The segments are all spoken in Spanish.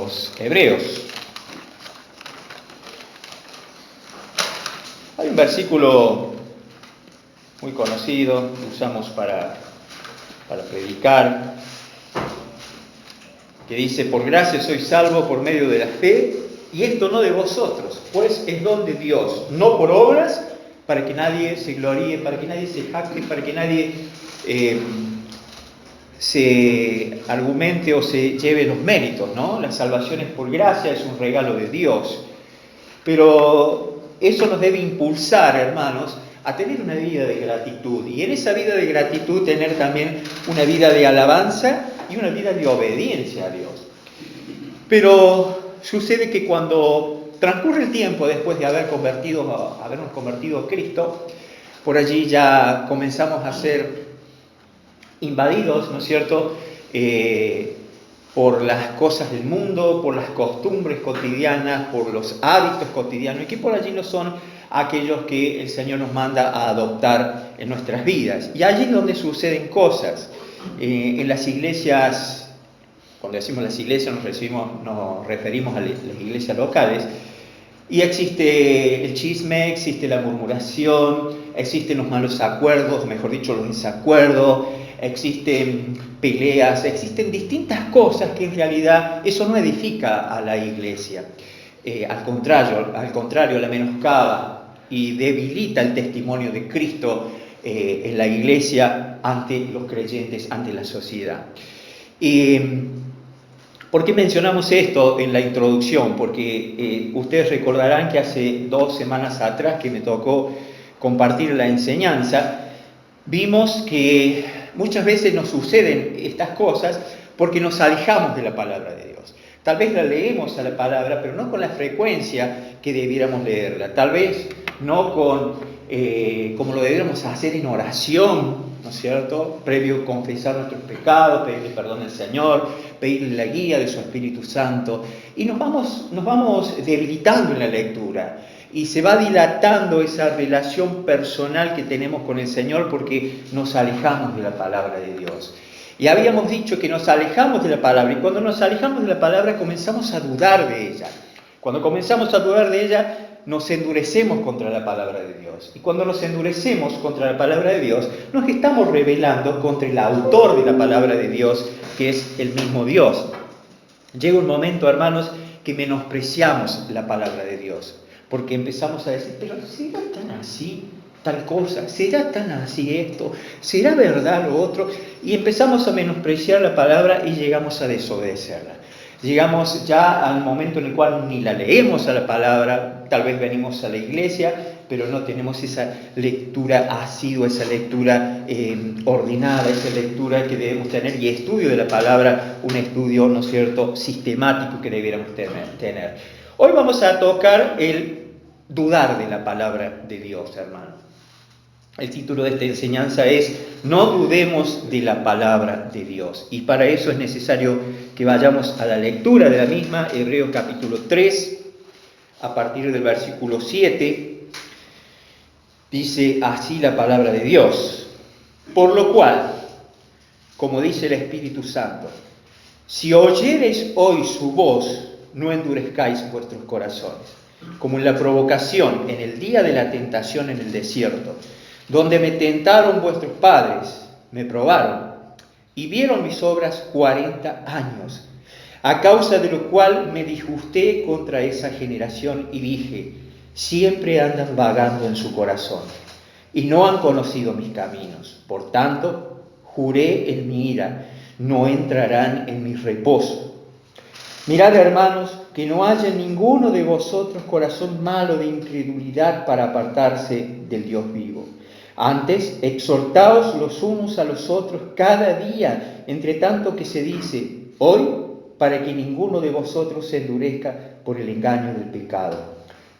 los Hebreos. Hay un versículo muy conocido que usamos para predicar, que dice: por gracia soy salvo por medio de la fe, y esto no de vosotros, pues es don de Dios, no por obras, para que nadie se gloríe, para que nadie se jacte, para que nadie se argumente o se lleve los méritos, ¿no? La salvación es por gracia, es un regalo de Dios. Pero eso nos debe impulsar, hermanos, a tener una vida de gratitud. Y en esa vida de gratitud tener también una vida de alabanza y una vida de obediencia a Dios. Pero sucede que cuando transcurre el tiempo después de habernos convertido a Cristo, por allí ya comenzamos a ser invadidos, ¿no es cierto?, por las cosas del mundo, por las costumbres cotidianas, por los hábitos cotidianos, y que por allí no son aquellos que el Señor nos manda a adoptar en nuestras vidas. Y allí es donde suceden cosas. En las iglesias, cuando decimos las iglesias nos referimos a las iglesias locales, y existe el chisme, existe la murmuración, existen los malos acuerdos, mejor dicho, los desacuerdos, existen peleas, existen distintas cosas que en realidad eso no edifica a la iglesia. Al contrario, la menoscaba y debilita el testimonio de Cristo en la iglesia ante los creyentes, ante la sociedad. ¿Por qué mencionamos esto en la introducción? Porque ustedes recordarán que hace 2 semanas atrás que me tocó compartir la enseñanza, vimos que muchas veces nos suceden estas cosas porque nos alejamos de la palabra de Dios. Tal vez la leemos a la palabra, pero no con la frecuencia que debiéramos leerla. Tal vez no como lo debiéramos hacer en oración, ¿no es cierto?, previo a confesar nuestros pecados, pedirle perdón al Señor, pedirle la guía de su Espíritu Santo. Y nos vamos debilitando en la lectura. Y se va dilatando esa relación personal que tenemos con el Señor porque nos alejamos de la palabra de Dios. Y habíamos dicho que nos alejamos de la palabra, y cuando nos alejamos de la palabra comenzamos a dudar de ella. Cuando comenzamos a dudar de ella, nos endurecemos contra la palabra de Dios. Y cuando nos endurecemos contra la palabra de Dios, nos estamos rebelando contra el autor de la palabra de Dios, que es el mismo Dios. Llega un momento, hermanos, que menospreciamos la palabra de Dios, porque empezamos a decir: pero ¿será tan así tal cosa? ¿Será tan así esto? ¿Será verdad lo otro? Y empezamos a menospreciar la palabra y llegamos a desobedecerla. Llegamos ya al momento en el cual ni la leemos a la palabra, tal vez venimos a la iglesia, pero no tenemos esa lectura asidua, esa lectura ordenada, esa lectura que debemos tener, y estudio de la palabra, un estudio, ¿no es cierto?, sistemático que debiéramos tener. Hoy vamos a tocar el dudar de la palabra de Dios, hermano. El título de esta enseñanza es: no dudemos de la palabra de Dios. Y para eso es necesario que vayamos a la lectura de la misma, Hebreos capítulo 3, a partir del versículo 7. Dice así la palabra de Dios: por lo cual, como dice el Espíritu Santo, si oyereis hoy su voz, no endurezcáis vuestros corazones, como en la provocación, en el día de la tentación en el desierto, donde me tentaron vuestros padres, me probaron, y vieron mis obras 40 años, a causa de lo cual me disgusté contra esa generación y dije: siempre andan vagando en su corazón, y no han conocido mis caminos. Por tanto, juré en mi ira: no entrarán en mi reposo. Mirad, hermanos, que no haya en ninguno de vosotros corazón malo de incredulidad para apartarse del Dios vivo. Antes, exhortaos los unos a los otros cada día, entre tanto que se dice hoy, para que ninguno de vosotros se endurezca por el engaño del pecado.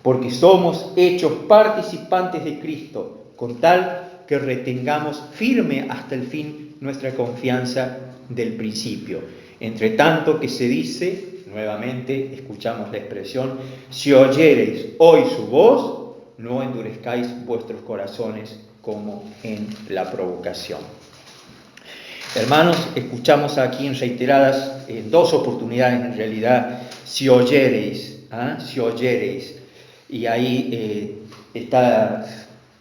Porque somos hechos participantes de Cristo, con tal que retengamos firme hasta el fin nuestra confianza del principio. Entre tanto que se dice, nuevamente escuchamos la expresión: si oyereis hoy su voz, no endurezcáis vuestros corazones como en la provocación. Hermanos, escuchamos aquí en reiteradas, en dos oportunidades en realidad, si oyereis, si oyereis. Y ahí está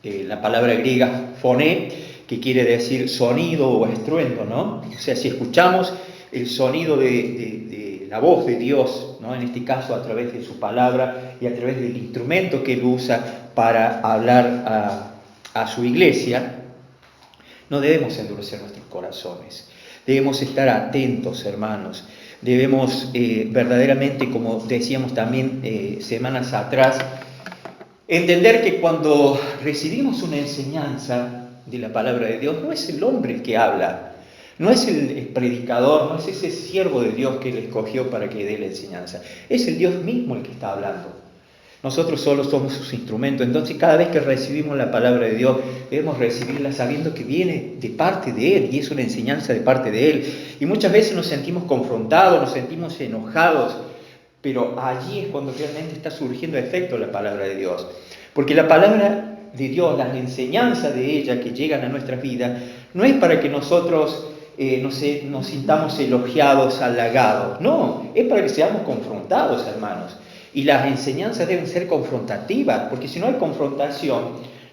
la palabra griega foné, que quiere decir sonido o estruendo, ¿no? O sea, si escuchamos el sonido de la voz de Dios, ¿no? En este caso a través de su palabra y a través del instrumento que él usa para hablar a su iglesia, no debemos endurecer nuestros corazones. Debemos estar atentos, hermanos. Debemos verdaderamente, como decíamos también semanas atrás, entender que cuando recibimos una enseñanza de la palabra de Dios, no es el hombre el que habla, no es el predicador, no es ese siervo de Dios que él escogió para que dé la enseñanza, es el Dios mismo el que está hablando. Nosotros solo somos sus instrumentos. Entonces, cada vez que recibimos la palabra de Dios, debemos recibirla sabiendo que viene de parte de Él y es una enseñanza de parte de Él. Y muchas veces nos sentimos confrontados, nos sentimos enojados, pero allí es cuando realmente está surgiendo efecto la palabra de Dios. Porque la palabra de Dios, las enseñanzas de ella que llegan a nuestras vidas, no es para que nosotros nos sintamos elogiados, halagados. No, es para que seamos confrontados, hermanos. Y las enseñanzas deben ser confrontativas, porque si no hay confrontación,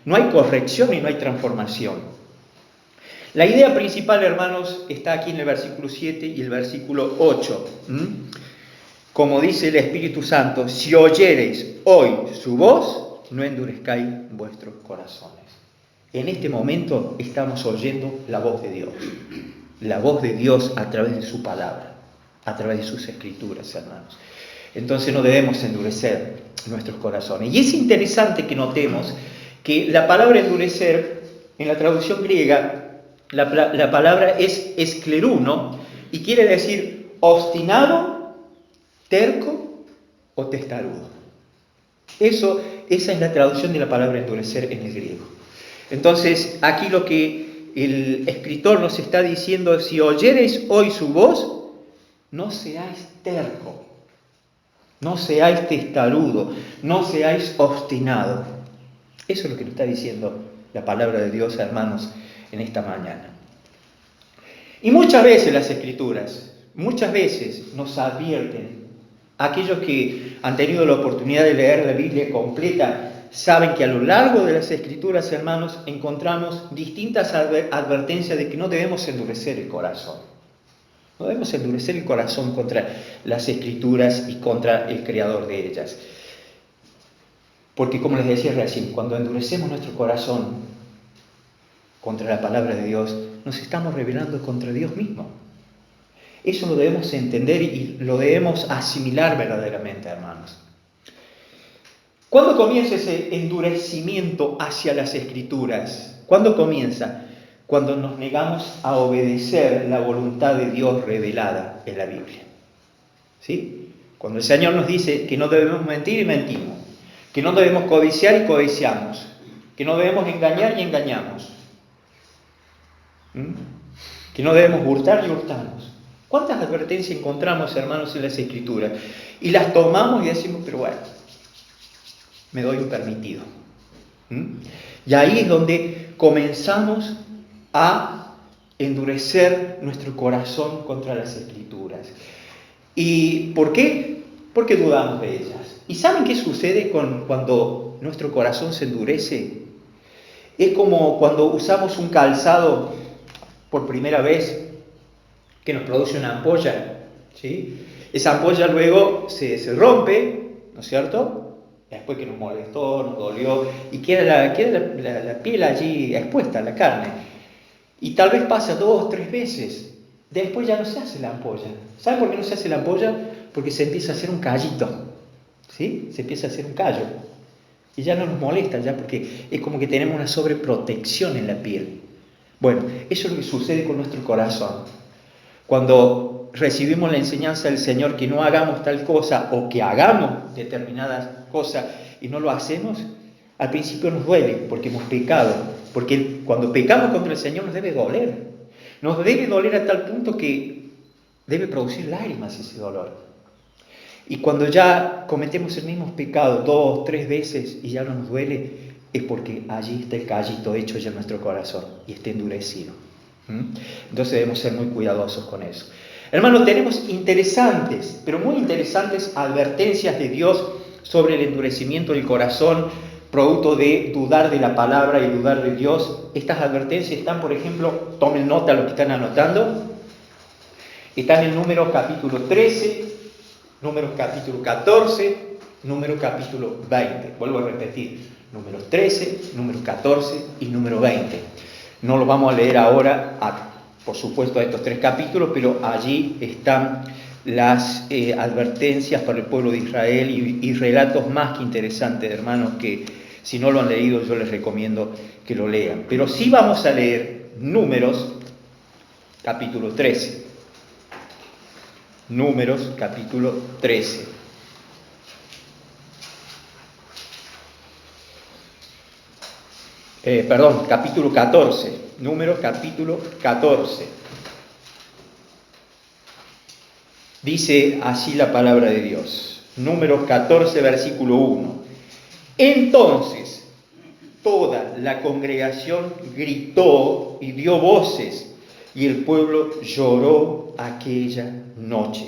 no hay corrección y no hay transformación. La idea principal, hermanos, está aquí en el versículo 7 y el versículo 8. Como dice el Espíritu Santo, si oyereis hoy su voz, no endurezcáis vuestros corazones. En este momento estamos oyendo la voz de Dios a través de su palabra, a través de sus escrituras, hermanos. Entonces no debemos endurecer nuestros corazones. Y es interesante que notemos que la palabra endurecer, en la traducción griega, la palabra es escleruno y quiere decir obstinado, terco o testarudo. Esa es la traducción de la palabra endurecer en el griego. Entonces, aquí lo que el escritor nos está diciendo es: si oyereis hoy su voz, no seáis terco. No seáis testarudo, no seáis obstinado. Eso es lo que nos está diciendo la palabra de Dios, hermanos, en esta mañana. Y muchas veces las Escrituras, muchas veces nos advierten, aquellos que han tenido la oportunidad de leer la Biblia completa, saben que a lo largo de las Escrituras, hermanos, encontramos distintas advertencias de que no debemos endurecer el corazón. No debemos endurecer el corazón contra las Escrituras y contra el Creador de ellas. Porque, como les decía recién, cuando endurecemos nuestro corazón contra la palabra de Dios, nos estamos rebelando contra Dios mismo. Eso lo debemos entender y lo debemos asimilar verdaderamente, hermanos. ¿Cuándo comienza ese endurecimiento hacia las Escrituras? ¿Cuándo comienza? Cuando nos negamos a obedecer la voluntad de Dios revelada en la Biblia. ¿Sí? Cuando el Señor nos dice que no debemos mentir y mentimos, que no debemos codiciar y codiciamos, que no debemos engañar y engañamos, que no debemos hurtar y hurtamos. ¿Cuántas advertencias encontramos, hermanos, en las Escrituras? Y las tomamos y decimos, pero bueno, me doy un permitido. Y ahí es donde comenzamos a endurecer nuestro corazón contra las Escrituras. ¿Y por qué? Porque dudamos de ellas. ¿Y saben qué sucede cuando nuestro corazón se endurece? Es como cuando usamos un calzado por primera vez que nos produce una ampolla, ¿sí? Esa ampolla luego se rompe, ¿no es cierto? Después que nos molestó, nos dolió, y queda la piel allí expuesta, la carne. Y tal vez pasa 2 o 3 veces. Después ya no se hace la ampolla. ¿Saben por qué no se hace la ampolla? Porque se empieza a hacer un callito. ¿Sí? Se empieza a hacer un callo. Y ya no nos molesta, ya, porque es como que tenemos una sobreprotección en la piel. Bueno, eso es lo que sucede con nuestro corazón. Cuando recibimos la enseñanza del Señor que no hagamos tal cosa o que hagamos determinadas cosas y no lo hacemos, al principio nos duele porque hemos pecado. Porque cuando pecamos contra el Señor nos debe doler. Nos debe doler a tal punto que debe producir lágrimas ese dolor. Y cuando ya cometemos el mismo pecado 2 o 3 veces y ya no nos duele, es porque allí está el callito hecho ya en nuestro corazón y está endurecido. Entonces debemos ser muy cuidadosos con eso. Hermanos, tenemos interesantes, pero muy interesantes advertencias de Dios sobre el endurecimiento del corazón, producto de dudar de la palabra y dudar de Dios. Estas advertencias están, por ejemplo, tomen nota los que están anotando, están en Números capítulo 13, Números capítulo 14, Números capítulo 20. Vuelvo a repetir, Números 13, Números 14 y Número 20. No los vamos a leer ahora, por supuesto, a estos 3 capítulos, pero allí están las advertencias para el pueblo de Israel y relatos más que interesantes, hermanos, que si no lo han leído yo les recomiendo que lo lean. Pero sí vamos a leer Números capítulo 13. Números capítulo 13. Capítulo 14. Números capítulo 14. Dice así la palabra de Dios. Números 14, versículo 1. Entonces toda la congregación gritó y dio voces, y el pueblo lloró aquella noche.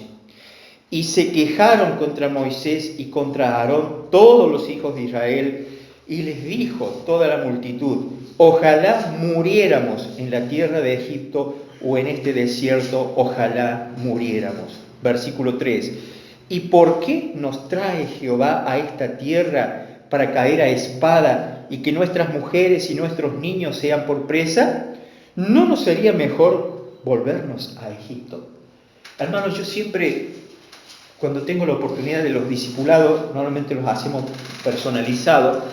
Y se quejaron contra Moisés y contra Aarón todos los hijos de Israel, y les dijo toda la multitud: ojalá muriéramos en la tierra de Egipto o en este desierto, ojalá muriéramos. Versículo 3. ¿Y por qué nos trae Jehová a esta tierra para caer a espada y que nuestras mujeres y nuestros niños sean por presa? ¿No nos sería mejor volvernos a Egipto? Hermanos, yo siempre, cuando tengo la oportunidad de los discipulados, normalmente los hacemos personalizados,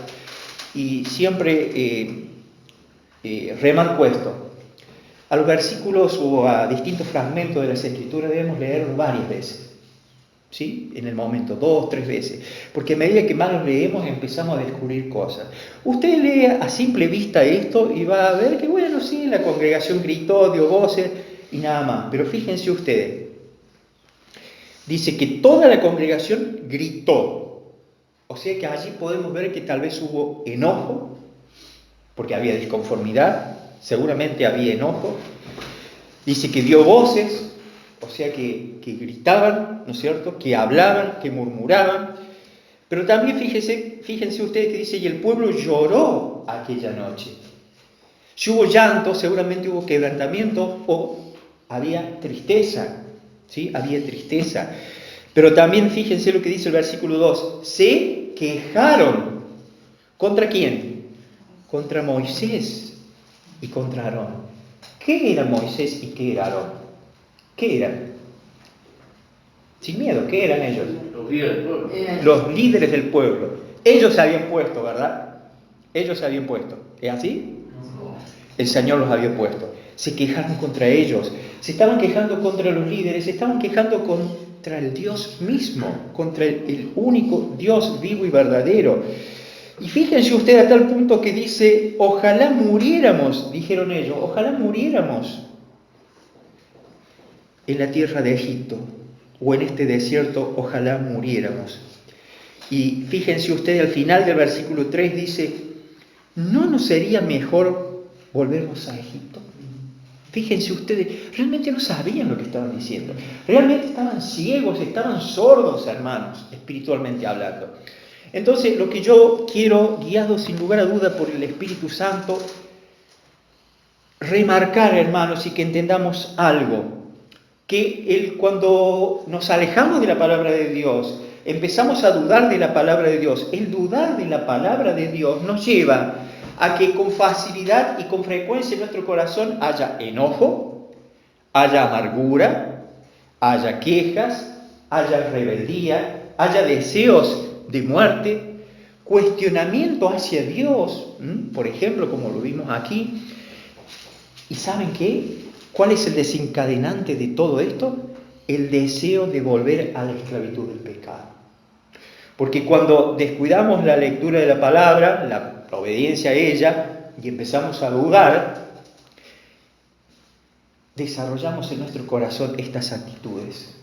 y siempre remarco esto. A los versículos o a distintos fragmentos de las Escrituras debemos leerlos varias veces, ¿sí? En el momento, 2, 3 veces, porque a medida que más los leemos empezamos a descubrir cosas. Usted lee a simple vista esto y va a ver que, bueno, sí, la congregación gritó, dio voces y nada más, pero fíjense ustedes, dice que toda la congregación gritó, o sea que allí podemos ver que tal vez hubo enojo, porque había disconformidad, seguramente había enojo. Dice que dio voces, o sea que gritaban, ¿no es cierto?, que hablaban, que murmuraban. Pero también fíjense ustedes que dice: y el pueblo lloró aquella noche. Si hubo llanto, seguramente hubo quebrantamiento o había tristeza, ¿sí? Había tristeza. Pero también fíjense lo que dice el versículo 2. Se quejaron. ¿Contra quién? Contra Moisés y contra Aarón. ¿Qué era Moisés y qué era Aarón? ¿Qué eran? Sin miedo, ¿qué eran ellos? Los líderes del pueblo. Los líderes del pueblo. Ellos se habían puesto, ¿verdad? Ellos se habían puesto. ¿Es así? No. El Señor los había puesto. Se quejaron contra ellos. Se estaban quejando contra los líderes. Se estaban quejando contra el Dios mismo. Contra el único Dios vivo y verdadero. Y fíjense ustedes a tal punto que dice: ojalá muriéramos, dijeron ellos, ojalá muriéramos en la tierra de Egipto o en este desierto, ojalá muriéramos. Y fíjense ustedes al final del versículo 3 dice: ¿no nos sería mejor volvernos a Egipto? Fíjense ustedes, realmente no sabían lo que estaban diciendo, realmente estaban ciegos, estaban sordos, hermanos, espiritualmente hablando. Entonces, lo que yo quiero, guiado sin lugar a duda por el Espíritu Santo, remarcar, hermanos, y que entendamos algo, que cuando nos alejamos de la palabra de Dios, empezamos a dudar de la palabra de Dios. El dudar de la palabra de Dios nos lleva a que con facilidad y con frecuencia en nuestro corazón haya enojo, haya amargura, haya quejas, haya rebeldía, haya deseos de muerte, cuestionamiento hacia Dios, por ejemplo, como lo vimos aquí. ¿Y saben qué? ¿Cuál es el desencadenante de todo esto? El deseo de volver a la esclavitud del pecado. Porque cuando descuidamos la lectura de la palabra, la obediencia a ella, y empezamos a dudar, desarrollamos en nuestro corazón estas actitudes.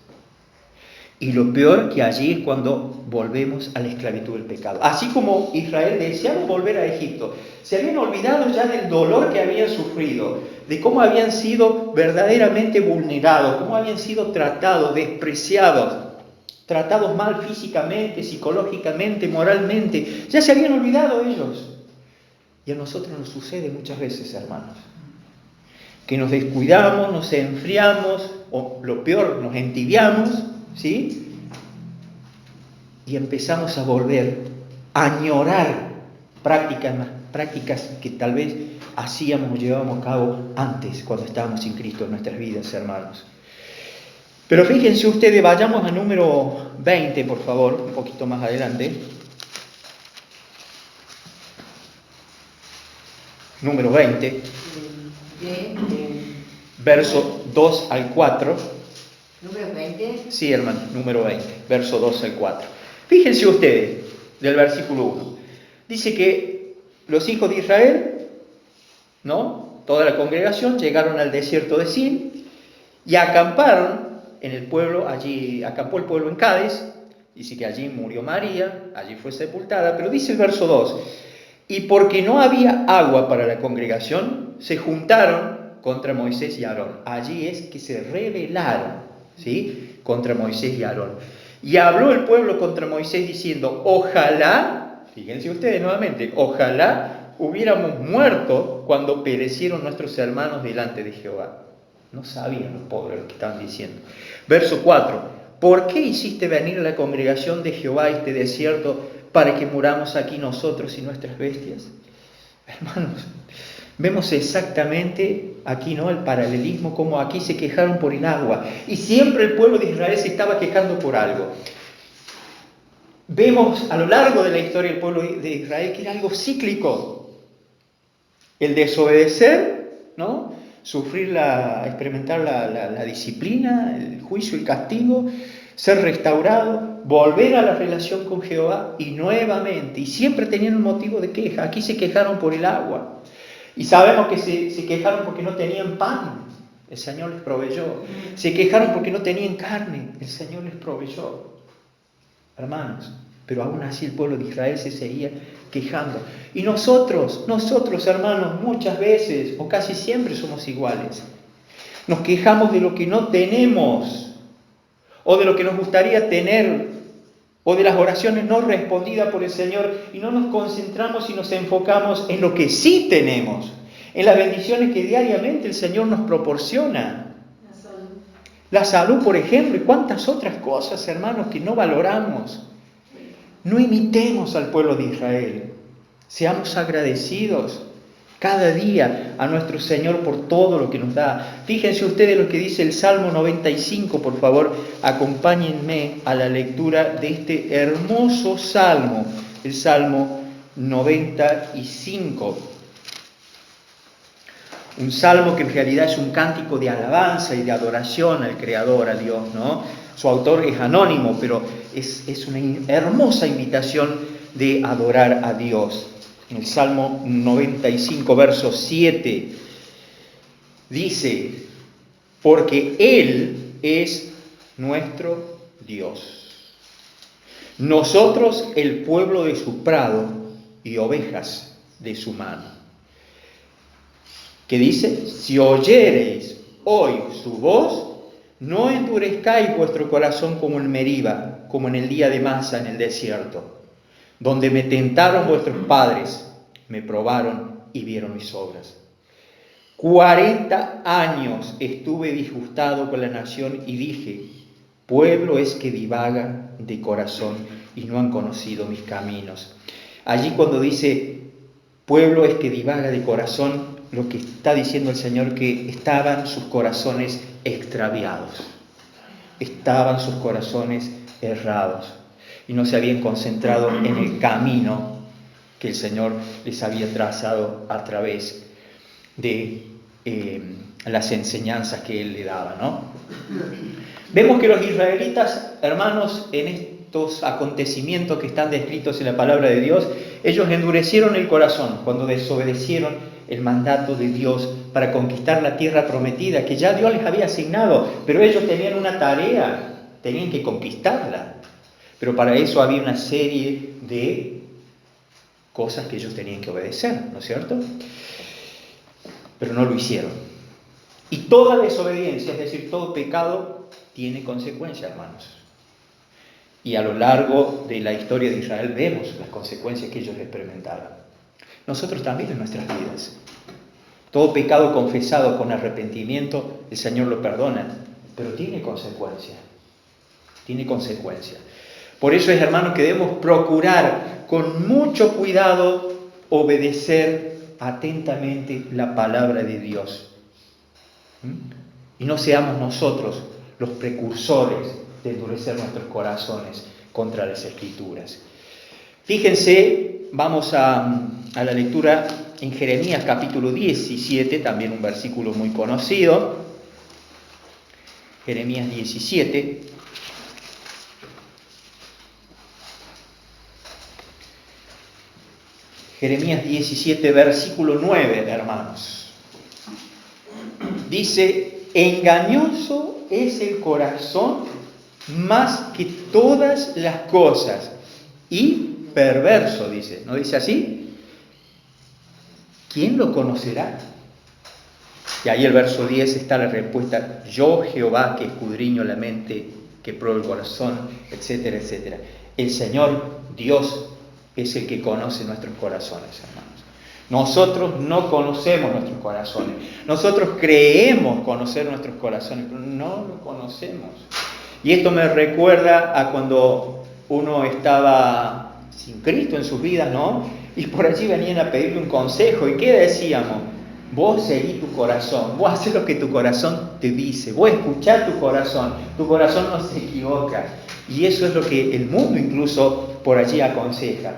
Y lo peor que allí es cuando volvemos a la esclavitud del pecado. Así como Israel deseaba volver a Egipto, se habían olvidado ya del dolor que habían sufrido, de cómo habían sido verdaderamente vulnerados, cómo habían sido tratados, despreciados, tratados mal físicamente, psicológicamente, moralmente. Ya se habían olvidado ellos. Y a nosotros nos sucede muchas veces, hermanos, que nos descuidamos, nos enfriamos, o lo peor, nos entibiamos, ¿sí? Y empezamos a volver a añorar prácticas que tal vez hacíamos o llevábamos a cabo antes, cuando estábamos sin Cristo en nuestras vidas, hermanos. Pero fíjense ustedes, vayamos a número 20, por favor, un poquito más adelante. Número 20, verso 2 al 4. ¿Número 20? Sí, hermano, número 20, verso 2 al 4. Fíjense ustedes, del versículo 1. Dice que los hijos de Israel, ¿no? Toda la congregación llegaron al desierto de Sin y acamparon en el pueblo, allí acampó el pueblo en Cádiz. Dice que allí murió María, allí fue sepultada, pero dice el verso 2, y porque no había agua para la congregación, se juntaron contra Moisés y Aarón. Allí es que se rebelaron, ¿sí? Contra Moisés y Aarón. Y habló el pueblo contra Moisés diciendo, ojalá, fíjense ustedes nuevamente, ojalá hubiéramos muerto cuando perecieron nuestros hermanos delante de Jehová. No sabían los pobres lo que estaban diciendo. Verso 4, ¿por qué hiciste venir a la congregación de Jehová a este desierto para que muramos aquí nosotros y nuestras bestias? Hermanos, vemos exactamente aquí, ¿no?, el paralelismo, como aquí se quejaron por el agua. Y siempre el pueblo de Israel se estaba quejando por algo. Vemos a lo largo de la historia del pueblo de Israel que era algo cíclico. El desobedecer, ¿no?, experimentar la disciplina, el juicio, el castigo, ser restaurado, volver a la relación con Jehová y nuevamente, y siempre tenían un motivo de queja. Aquí se quejaron por el agua. Y sabemos que se quejaron porque no tenían pan, el Señor les proveyó. Se quejaron porque no tenían carne, el Señor les proveyó. Hermanos, pero aún así el pueblo de Israel se seguía quejando. Y nosotros, hermanos, muchas veces o casi siempre somos iguales. Nos quejamos de lo que no tenemos, o de lo que nos gustaría tener, o de las oraciones no respondidas por el Señor, y no nos concentramos y nos enfocamos en lo que sí tenemos, en las bendiciones que diariamente el Señor nos proporciona. La salud, por ejemplo, y cuántas otras cosas, hermanos, que no valoramos. No imitemos al pueblo de Israel. Seamos agradecidos cada día a nuestro Señor por todo lo que nos da. Fíjense ustedes lo que dice el Salmo 95, por favor, acompáñenme a la lectura de este hermoso salmo, el Salmo 95. Un salmo que en realidad es un cántico de alabanza y de adoración al Creador, a Dios, ¿no? Su autor es anónimo, pero es una hermosa invitación de adorar a Dios. En el Salmo 95, verso 7, dice, porque Él es nuestro Dios, nosotros el pueblo de su prado y ovejas de su mano. Que dice, si oyereis hoy su voz, no endurezcáis vuestro corazón como en Meriba, como en el día de Masa en el desierto, donde me tentaron vuestros padres, me probaron y vieron mis obras. 40 años estuve disgustado con la nación y dije, pueblo es que divaga de corazón y no han conocido mis caminos. Allí cuando dice, pueblo es que divaga de corazón, lo que está diciendo el Señor, que estaban sus corazones extraviados, estaban sus corazones errados y no se habían concentrado en el camino que el Señor les había trazado a través de las enseñanzas que Él le daba, ¿no? Vemos que los israelitas, hermanos, en estos acontecimientos que están descritos en la palabra de Dios, ellos endurecieron el corazón cuando desobedecieron el mandato de Dios para conquistar la tierra prometida que ya Dios les había asignado, pero ellos tenían una tarea, tenían que conquistarla. Pero para eso había una serie de cosas que ellos tenían que obedecer, ¿no es cierto? Pero no lo hicieron. Y toda desobediencia, es decir, todo pecado, tiene consecuencias, hermanos. Y a lo largo de la historia de Israel vemos las consecuencias que ellos experimentaron. Nosotros también en nuestras vidas. Todo pecado confesado con arrepentimiento, el Señor lo perdona, pero tiene consecuencias. Tiene consecuencias. Por eso es, hermanos, que debemos procurar con mucho cuidado obedecer atentamente la palabra de Dios. Y no seamos nosotros los precursores de endurecer nuestros corazones contra las Escrituras. Fíjense, vamos a la lectura en Jeremías capítulo 17, también un versículo muy conocido. Jeremías 17. Jeremías 17, versículo 9, hermanos. Dice: engañoso es el corazón más que todas las cosas y perverso, dice. ¿No dice así? ¿Quién lo conocerá? Y ahí el verso 10 está la respuesta: yo, Jehová, que escudriño la mente, que pruebo el corazón, etcétera, etcétera. El Señor, Dios, es el que conoce nuestros corazones, hermanos. Nosotros no conocemos nuestros corazones. Nosotros creemos conocer nuestros corazones, pero no los conocemos. Y esto me recuerda a cuando uno estaba sin Cristo en sus vidas, ¿no? Y por allí venían a pedirle un consejo. ¿Y qué decíamos? Vos seguí tu corazón, vos haces lo que tu corazón te dice, vos escuchás tu corazón no se equivoca. Y eso es lo que el mundo incluso por allí aconseja.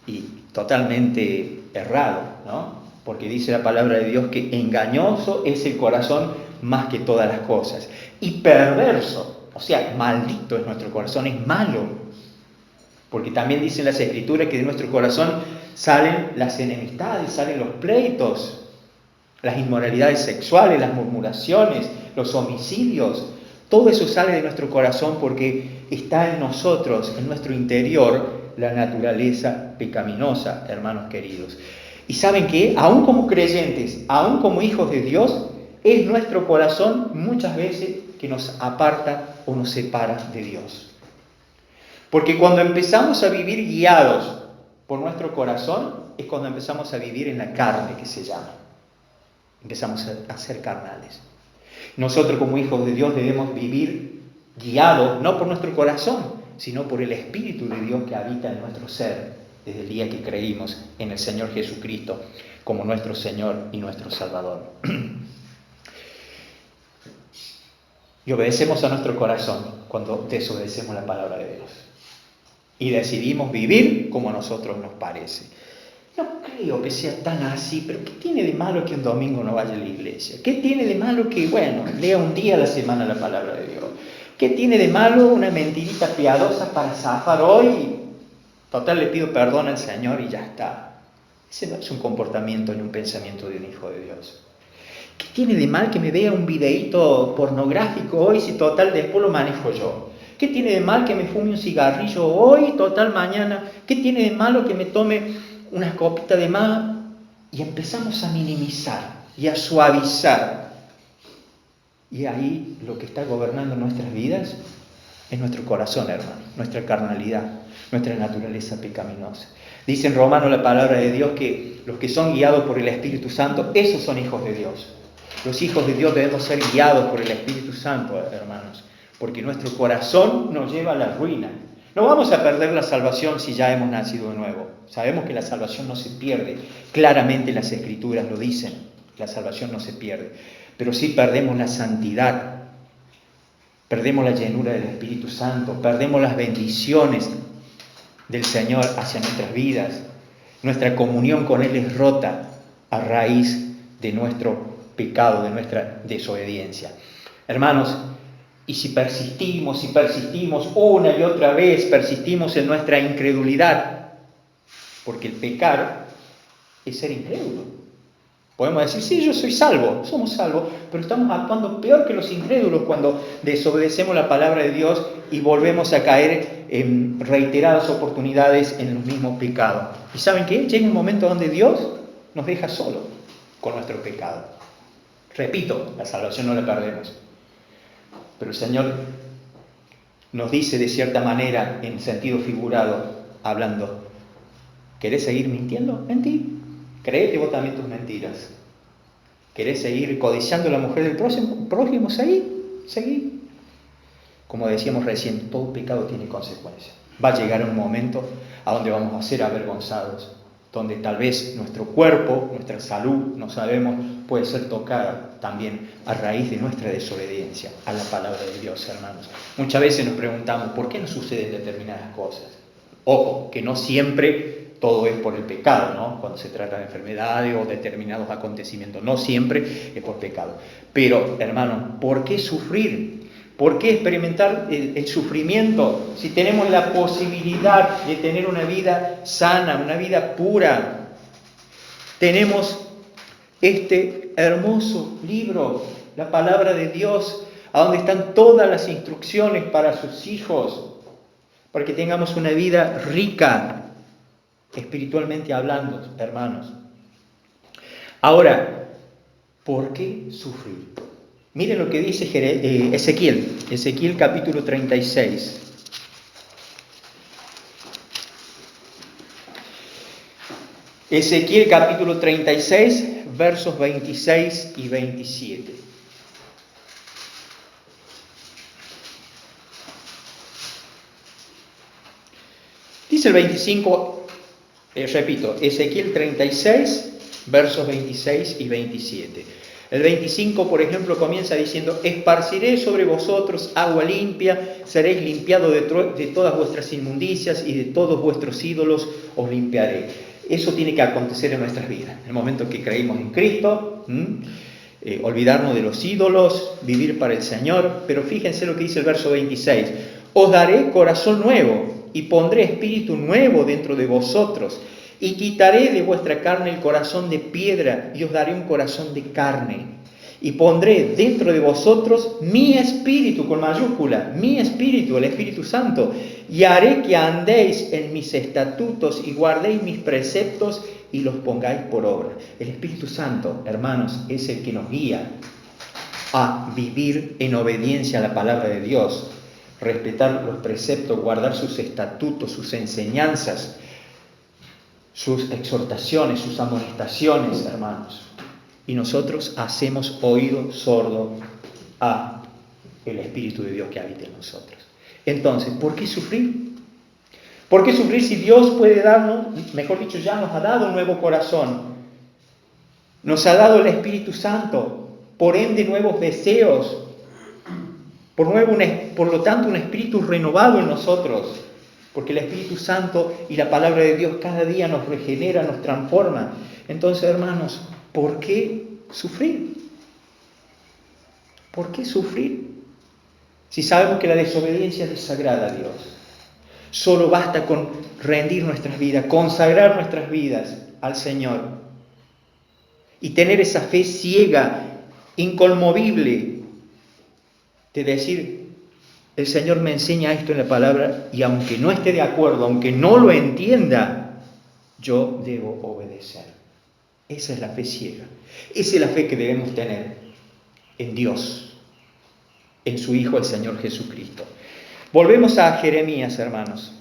Y totalmente errado, ¿no? Porque dice la palabra de Dios que engañoso es el corazón más que todas las cosas. Y perverso, o sea, maldito es nuestro corazón, es malo. Porque también dicen las Escrituras que de nuestro corazón salen las enemistades, salen los pleitos, las inmoralidades sexuales, las murmuraciones, los homicidios. Todo eso sale de nuestro corazón porque está en nosotros, en nuestro interior, la naturaleza pecaminosa, hermanos queridos. Y ¿saben qué? Aún como creyentes, aún como hijos de Dios, es nuestro corazón muchas veces que nos aparta o nos separa de Dios. Porque cuando empezamos a vivir guiados por nuestro corazón, es cuando empezamos a vivir en la carne, que se llama. Empezamos a ser carnales. Nosotros como hijos de Dios debemos vivir guiados no por nuestro corazón, sino por el Espíritu de Dios que habita en nuestro ser desde el día que creímos en el Señor Jesucristo como nuestro Señor y nuestro Salvador. Y obedecemos a nuestro corazón cuando desobedecemos la palabra de Dios. Y decidimos vivir como a nosotros nos parece. No creo que sea tan así, pero ¿qué tiene de malo que un domingo no vaya a la iglesia? ¿Qué tiene de malo que, lea un día a la semana la palabra de Dios? ¿Qué tiene de malo una mentirita piadosa para zafar hoy? Total, le pido perdón al Señor y ya está. Ese no es un comportamiento ni un pensamiento de un hijo de Dios. ¿Qué tiene de mal que me vea un videíto pornográfico hoy si total después lo manejo yo? ¿Qué tiene de mal que me fume un cigarrillo hoy, total mañana? ¿Qué tiene de malo que me tome una copita de más? Y empezamos a minimizar y a suavizar. Y ahí lo que está gobernando nuestras vidas es nuestro corazón, hermano, nuestra carnalidad, nuestra naturaleza pecaminosa. Dice en Romanos la palabra de Dios que los que son guiados por el Espíritu Santo, esos son hijos de Dios. Los hijos de Dios debemos ser guiados por el Espíritu Santo, hermanos, porque nuestro corazón nos lleva a la ruina. No vamos a perder la salvación si ya hemos nacido de nuevo. Sabemos que la salvación no se pierde. Claramente las Escrituras lo dicen. La salvación no se pierde. Pero sí perdemos la santidad. Perdemos la llenura del Espíritu Santo. Perdemos las bendiciones del Señor hacia nuestras vidas. Nuestra comunión con Él es rota a raíz de nuestro pecado, de nuestra desobediencia. Hermanos, y si persistimos una y otra vez, persistimos en nuestra incredulidad, porque el pecar es ser incrédulo. Podemos decir, sí, yo soy salvo, somos salvos, pero estamos actuando peor que los incrédulos cuando desobedecemos la palabra de Dios y volvemos a caer en reiteradas oportunidades en los mismos pecados. ¿Y saben qué? Llega un momento donde Dios nos deja solos con nuestro pecado. Repito, la salvación no la perdemos. Pero el Señor nos dice de cierta manera, en sentido figurado, hablando, ¿querés seguir mintiendo? Mentí. Créete vos también tus mentiras. ¿Querés seguir codiciando a la mujer del prójimo? Seguí. Como decíamos recién, todo pecado tiene consecuencias. Va a llegar un momento a donde vamos a ser avergonzados, donde tal vez nuestro cuerpo, nuestra salud, no sabemos, puede ser tocada también a raíz de nuestra desobediencia a la palabra de Dios, hermanos. Muchas veces nos preguntamos, ¿por qué nos suceden determinadas cosas? Ojo, que no siempre todo es por el pecado, ¿no? Cuando se trata de enfermedades o determinados acontecimientos, no siempre es por pecado. Pero, hermano, ¿por qué sufrir? ¿Por qué experimentar el sufrimiento si tenemos la posibilidad de tener una vida sana, una vida pura? Tenemos este hermoso libro, la palabra de Dios, a donde están todas las instrucciones para sus hijos, para que tengamos una vida rica, espiritualmente hablando, hermanos. Ahora, ¿por qué sufrir? Miren lo que dice Ezequiel capítulo 36. Ezequiel capítulo 36, versos 26 y 27. Dice el 25, repito, Ezequiel 36, versos 26 y 27. El 25, por ejemplo, comienza diciendo, esparciré sobre vosotros agua limpia, seréis limpiados de todas vuestras inmundicias y de todos vuestros ídolos os limpiaré. Eso tiene que acontecer en nuestras vidas. En el momento que creímos en Cristo, olvidarnos de los ídolos, vivir para el Señor. Pero fíjense lo que dice el verso 26. Os daré corazón nuevo y pondré espíritu nuevo dentro de vosotros. Y quitaré de vuestra carne el corazón de piedra y os daré un corazón de carne. Y pondré dentro de vosotros mi espíritu, con mayúscula, mi espíritu, el Espíritu Santo. Y haré que andéis en mis estatutos y guardéis mis preceptos y los pongáis por obra. El Espíritu Santo, hermanos, es el que nos guía a vivir en obediencia a la palabra de Dios. Respetar los preceptos, guardar sus estatutos, sus enseñanzas, sus exhortaciones, sus amonestaciones, hermanos. Y nosotros hacemos oído sordo a el Espíritu de Dios que habita en nosotros. Entonces, ¿por qué sufrir? ¿Por qué sufrir si Dios puede darnos, mejor dicho, ya nos ha dado un nuevo corazón? Nos ha dado el Espíritu Santo, por ende nuevos deseos, por lo tanto un espíritu renovado en nosotros. Porque el Espíritu Santo y la palabra de Dios cada día nos regenera, nos transforma. Entonces, hermanos, ¿por qué sufrir? ¿Por qué sufrir? Si sabemos que la desobediencia desagrada a Dios. Solo basta con rendir nuestras vidas, consagrar nuestras vidas al Señor. Y tener esa fe ciega, inconmovible, de decir, el Señor me enseña esto en la palabra y aunque no esté de acuerdo, aunque no lo entienda, yo debo obedecer. Esa es la fe ciega. Esa es la fe que debemos tener en Dios, en su Hijo, el Señor Jesucristo. Volvemos a Jeremías, hermanos,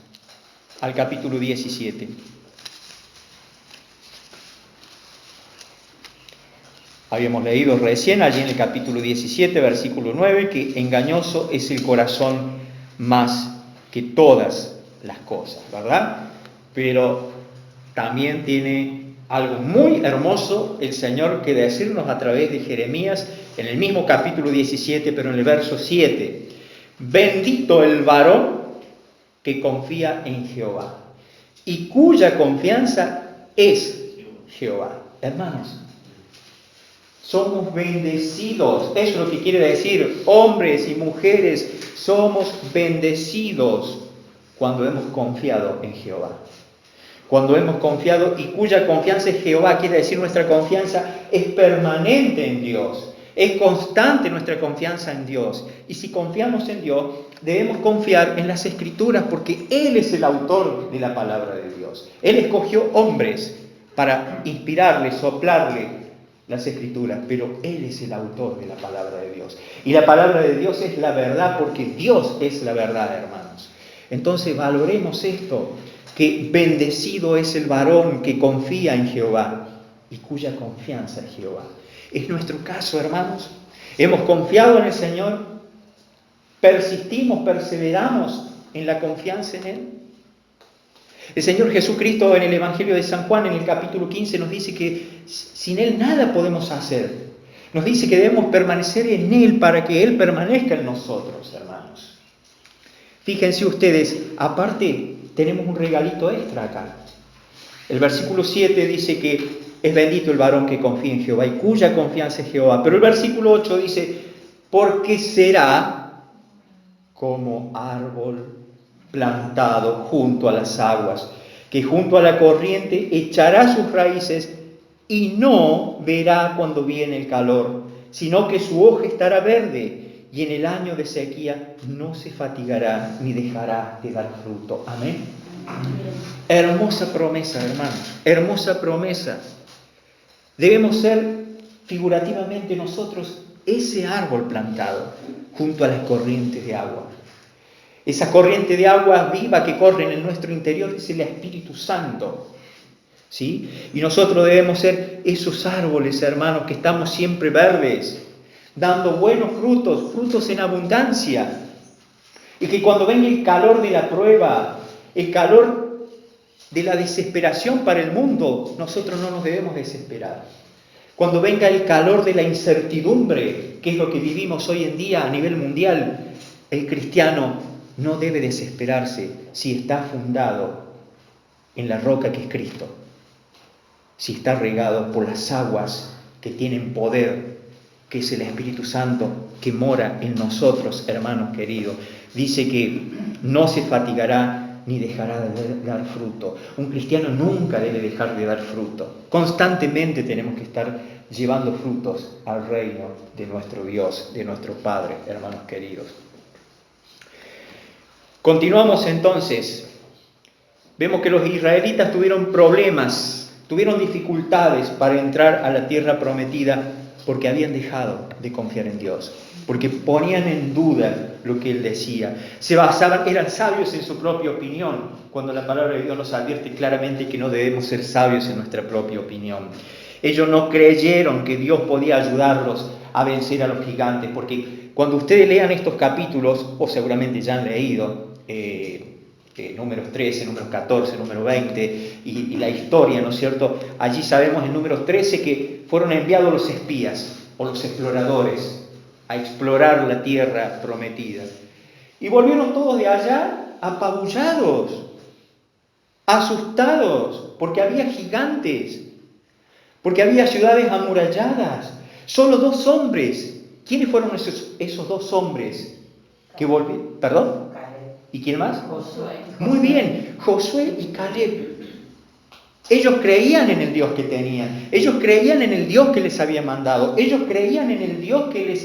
al capítulo 17. Habíamos leído recién allí en el capítulo 17, versículo 9, que engañoso es el corazón más que todas las cosas, ¿verdad? Pero también tiene algo muy hermoso el Señor que decirnos a través de Jeremías en el mismo capítulo 17, pero en el verso 7. Bendito el varón que confía en Jehová y cuya confianza es Jehová. Hermanos, somos bendecidos. Eso es lo que quiere decir, hombres y mujeres, somos bendecidos cuando hemos confiado en Jehová. Cuando hemos confiado, y cuya confianza en Jehová, quiere decir nuestra confianza es permanente en Dios. Es constante nuestra confianza en Dios. Y si confiamos en Dios, debemos confiar en las Escrituras, porque Él es el autor de la palabra de Dios. Él escogió hombres para inspirarle, soplarle las Escrituras, pero Él es el autor de la palabra de Dios. Y la palabra de Dios es la verdad, porque Dios es la verdad, hermanos. Entonces valoremos esto, que bendecido es el varón que confía en Jehová y cuya confianza es Jehová. Es nuestro caso, hermanos. Hemos confiado en el Señor, persistimos, perseveramos en la confianza en Él. El Señor Jesucristo en el Evangelio de San Juan, en el capítulo 15, nos dice que sin Él nada podemos hacer. Nos dice que debemos permanecer en Él para que Él permanezca en nosotros, hermanos. Fíjense ustedes, aparte tenemos un regalito extra acá. El versículo 7 dice que es bendito el varón que confía en Jehová y cuya confianza es Jehová. Pero el versículo 8 dice, porque será como árbol plantado junto a las aguas, que junto a la corriente echará sus raíces y no verá cuando viene el calor, sino que su hoja estará verde y en el año de sequía no se fatigará ni dejará de dar fruto. Amén. Hermosa promesa, hermanos, hermosa promesa. Debemos ser figurativamente nosotros ese árbol plantado junto a las corrientes de agua. Esa corriente de agua viva que corre en nuestro interior es el Espíritu Santo. ¿Sí? Y nosotros debemos ser esos árboles, hermanos, que estamos siempre verdes, dando buenos frutos, frutos en abundancia. Y que cuando venga el calor de la prueba, el calor de la desesperación para el mundo, nosotros no nos debemos desesperar. Cuando venga el calor de la incertidumbre, que es lo que vivimos hoy en día a nivel mundial, el cristiano no debe desesperarse si está fundado en la roca que es Cristo, si está regado por las aguas que tienen poder, que es el Espíritu Santo que mora en nosotros, hermanos queridos. Dice que no se fatigará ni dejará de dar fruto. Un cristiano nunca debe dejar de dar fruto. Constantemente tenemos que estar llevando frutos al reino de nuestro Dios, de nuestro Padre, hermanos queridos. Continuamos entonces. Vemos que los israelitas tuvieron problemas, tuvieron dificultades para entrar a la tierra prometida porque habían dejado de confiar en Dios, porque ponían en duda lo que Él decía. Se basaban, eran sabios en su propia opinión, cuando la palabra de Dios nos advierte claramente que no debemos ser sabios en nuestra propia opinión. Ellos no creyeron que Dios podía ayudarlos a vencer a los gigantes, porque cuando ustedes lean estos capítulos, o seguramente ya han leído, números 13, números 14, número 20 y la historia, ¿no es cierto? Allí sabemos en números 13 que fueron enviados los espías o los exploradores a explorar la tierra prometida. Y volvieron todos de allá apabullados, asustados, porque había gigantes, porque había ciudades amuralladas. Solo 2 hombres. ¿Quiénes fueron esos 2 hombres que volvieron? ¿Perdón? ¿Y quién más? Josué. Muy bien, Josué y Caleb. Ellos creían en el Dios que tenían. Ellos creían en el Dios que les había mandado. Ellos creían en el Dios que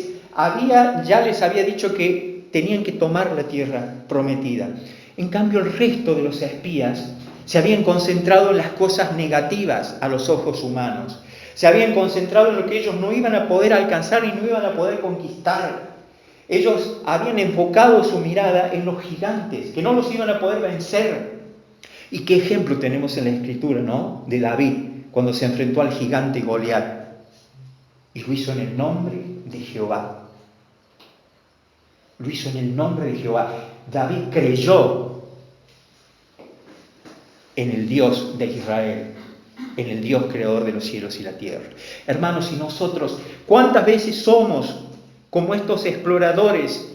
ya les había dicho que tenían que tomar la tierra prometida. En cambio, el resto de los espías se habían concentrado en las cosas negativas a los ojos humanos. Se habían concentrado en lo que ellos no iban a poder alcanzar y no iban a poder conquistar. Ellos habían enfocado su mirada en los gigantes, que no los iban a poder vencer. Y qué ejemplo tenemos en la Escritura, ¿no? De David, cuando se enfrentó al gigante Goliat. Y lo hizo en el nombre de Jehová. Lo hizo en el nombre de Jehová. David creyó en el Dios de Israel, en el Dios creador de los cielos y la tierra. Hermanos, y nosotros, ¿cuántas veces somos como estos exploradores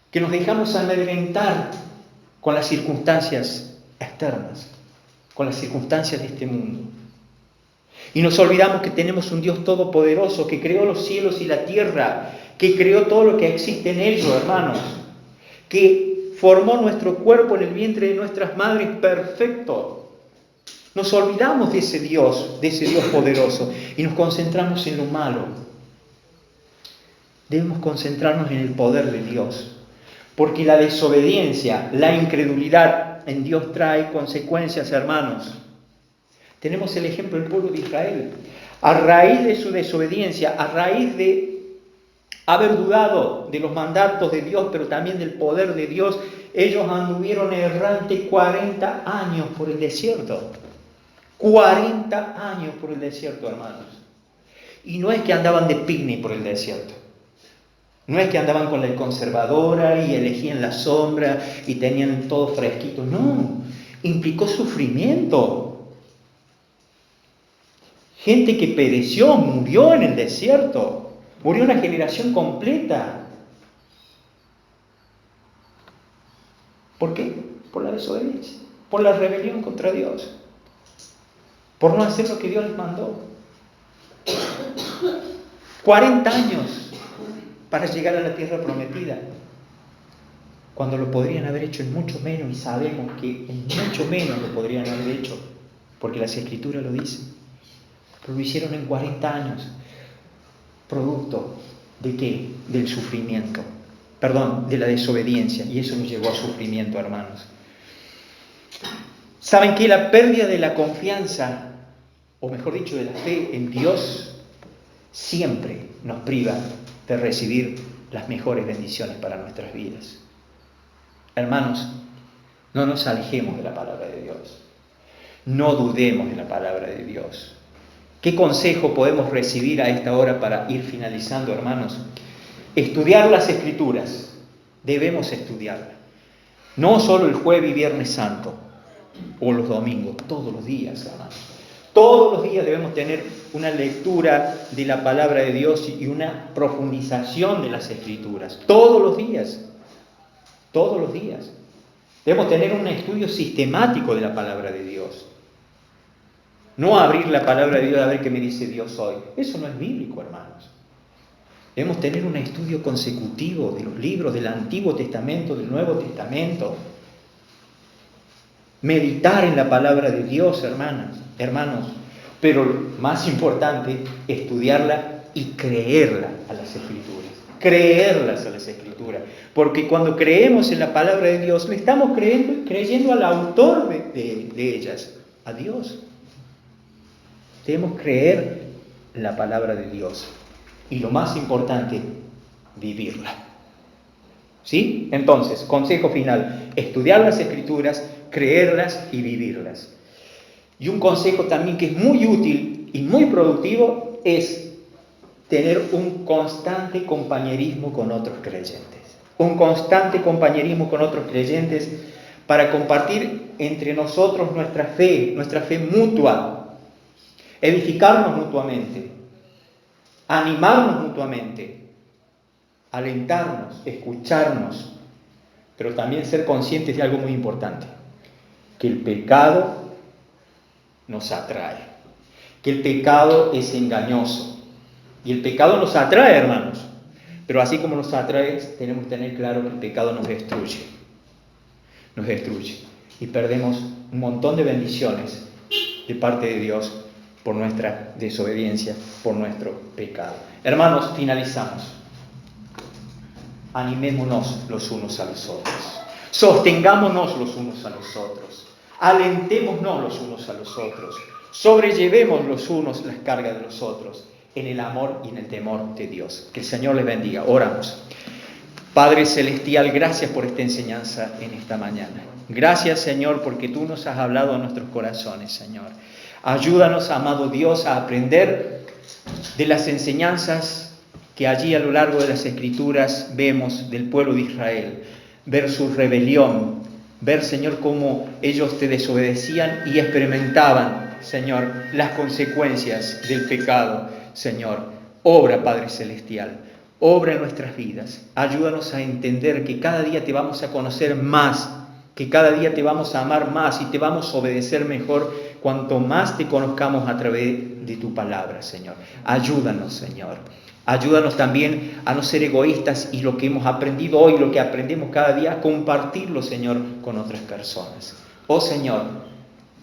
que nos dejamos amedrentar con las circunstancias externas, con las circunstancias de este mundo? Y nos olvidamos que tenemos un Dios todopoderoso que creó los cielos y la tierra, que creó todo lo que existe en ellos, hermanos, que formó nuestro cuerpo en el vientre de nuestras madres perfecto. Nos olvidamos de ese Dios poderoso y nos concentramos en lo malo. Debemos concentrarnos en el poder de Dios, porque la desobediencia, la incredulidad en Dios trae consecuencias, hermanos. Tenemos el ejemplo del pueblo de Israel. A raíz de su desobediencia, a raíz de haber dudado de los mandatos de Dios, pero también del poder de Dios, ellos anduvieron errante 40 años por el desierto. 40 años por el desierto, hermanos. Y no es que andaban de picnic por el desierto. No es que andaban con la conservadora y elegían la sombra y tenían todo fresquito. No, implicó sufrimiento. Gente que pereció, murió en el desierto. Murió una generación completa. ¿Por qué? Por la desobediencia, por la rebelión contra Dios, por no hacer lo que Dios les mandó. 40 años para llegar a la tierra prometida, cuando lo podrían haber hecho en mucho menos, y sabemos que en mucho menos lo podrían haber hecho, porque las Escrituras lo dicen. Pero lo hicieron en 40 años. ¿Producto de qué? Del sufrimiento. Perdón, de la desobediencia. Y eso nos llevó a sufrimiento, hermanos. ¿Saben qué? La pérdida de la confianza, o mejor dicho, de la fe en Dios, siempre nos priva de recibir las mejores bendiciones para nuestras vidas. Hermanos, no nos alejemos de la palabra de Dios. No dudemos de la palabra de Dios. ¿Qué consejo podemos recibir a esta hora para ir finalizando, hermanos? Estudiar las Escrituras. Debemos estudiarlas. No solo el jueves y viernes santo o los domingos, todos los días, hermanos. Todos los días debemos tener una lectura de la palabra de Dios y una profundización de las Escrituras. Todos los días. Todos los días. Debemos tener un estudio sistemático de la palabra de Dios. No abrir la palabra de Dios a ver qué me dice Dios hoy. Eso no es bíblico, hermanos. Debemos tener un estudio consecutivo de los libros del Antiguo Testamento, del Nuevo Testamento. Meditar en la palabra de Dios, hermanos. Pero más importante, estudiarla y creerla a las Escrituras. Creerlas a las Escrituras. Porque cuando creemos en la palabra de Dios, le estamos creyendo al autor de ellas, a Dios. Debemos creer en la palabra de Dios. Y lo más importante, vivirla. ¿Sí? Entonces, consejo final, estudiar las Escrituras, creerlas y vivirlas. Y un consejo también que es muy útil y muy productivo es tener un constante compañerismo con otros creyentes. Un constante compañerismo con otros creyentes para compartir entre nosotros nuestra fe mutua. Edificarnos mutuamente, animarnos mutuamente, alentarnos, escucharnos, pero también ser conscientes de algo muy importante, que el pecado nos atrae, que el pecado es engañoso, y el pecado nos atrae, hermanos, pero así como nos atrae, tenemos que tener claro que el pecado nos destruye, y perdemos un montón de bendiciones de parte de Dios, por nuestra desobediencia, por nuestro pecado. Hermanos, finalizamos. Animémonos los unos a los otros. Sostengámonos los unos a los otros. Alentémonos los unos a los otros. Sobrellevemos los unos las cargas de los otros en el amor y en el temor de Dios. Que el Señor les bendiga. Oramos. Padre Celestial, gracias por esta enseñanza en esta mañana. Gracias, Señor, porque tú nos has hablado a nuestros corazones, Señor. Ayúdanos, amado Dios, a aprender de las enseñanzas que allí a lo largo de las Escrituras vemos del pueblo de Israel. Ver su rebelión, ver, Señor, cómo ellos te desobedecían y experimentaban, Señor, las consecuencias del pecado. Señor, obra, Padre Celestial, obra en nuestras vidas. Ayúdanos a entender que cada día te vamos a conocer más, que cada día te vamos a amar más y te vamos a obedecer mejor cuanto más te conozcamos a través de tu palabra, Señor. Ayúdanos, Señor, Ayúdanos también a no ser egoístas y lo que hemos aprendido hoy, lo que aprendemos cada día, compartirlo, Señor, con otras personas. Oh Señor,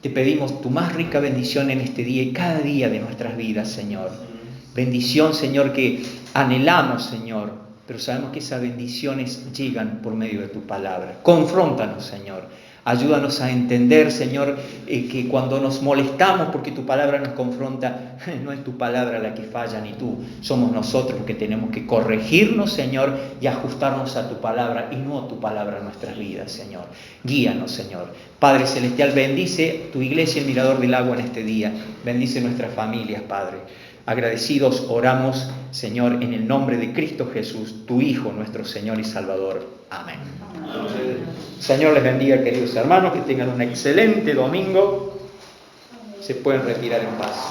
te pedimos tu más rica bendición en este día y cada día de nuestras vidas, Señor. Bendición, Señor, que anhelamos, Señor, pero sabemos que esas bendiciones llegan por medio de tu palabra. Confróntanos, Señor. Ayúdanos a entender, Señor, que cuando nos molestamos porque tu palabra nos confronta, no es tu palabra la que falla ni tú, somos nosotros los que tenemos que corregirnos, Señor, y ajustarnos a tu palabra y no a tu palabra en nuestras vidas, Señor. Guíanos, Señor. Padre Celestial, bendice tu iglesia, el Mirador del Agua, en este día. Bendice nuestras familias, Padre. Agradecidos oramos, Señor, en el nombre de Cristo Jesús, tu Hijo, nuestro Señor y Salvador. Amén. Señor les bendiga, queridos hermanos, que tengan un excelente domingo. Se pueden retirar en paz.